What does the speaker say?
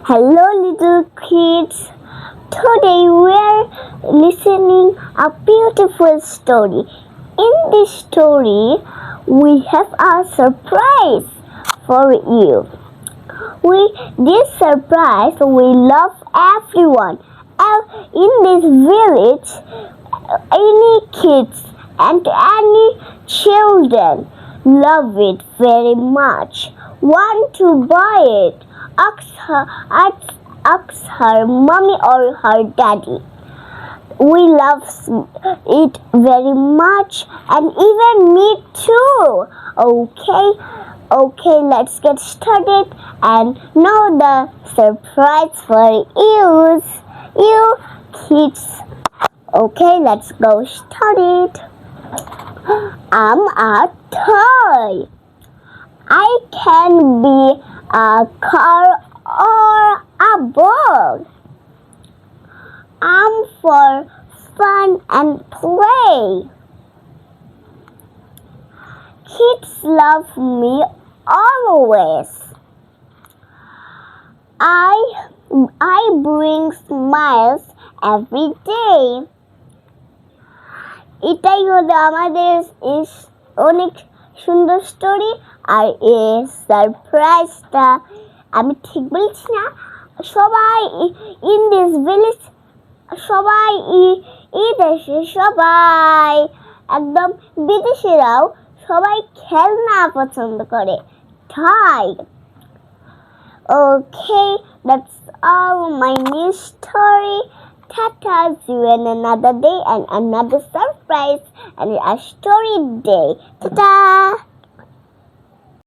Hello, little kids. Today we are listening a beautiful story. In this story, we have a surprise for you. This surprise will love everyone. In this village, any kids and any children love it very much. Want to buy it? Ask her mommy or her daddy. We love it very much, and even me too. Okay, let's get started and know the surprise for you kids. Okay, let's go start it. I'm a toy. I can be a car or a ball. I'm for fun and play. Kids love me always. I bring smiles every day. এটাই হলো আমাদের অনেক সুন্দর story. আর এই সারপ্রাইজটা আমি ঠিক বলছি না, সবাই ইন দিস ভিলেজ, সবাই এই দেশে, সবাই একদম বিদেশিরাও সবাই খেলনা পছন্দ করে, তাই Okay, that's all my new story. Tata, see you in another day and another surprise and a story day. Tata!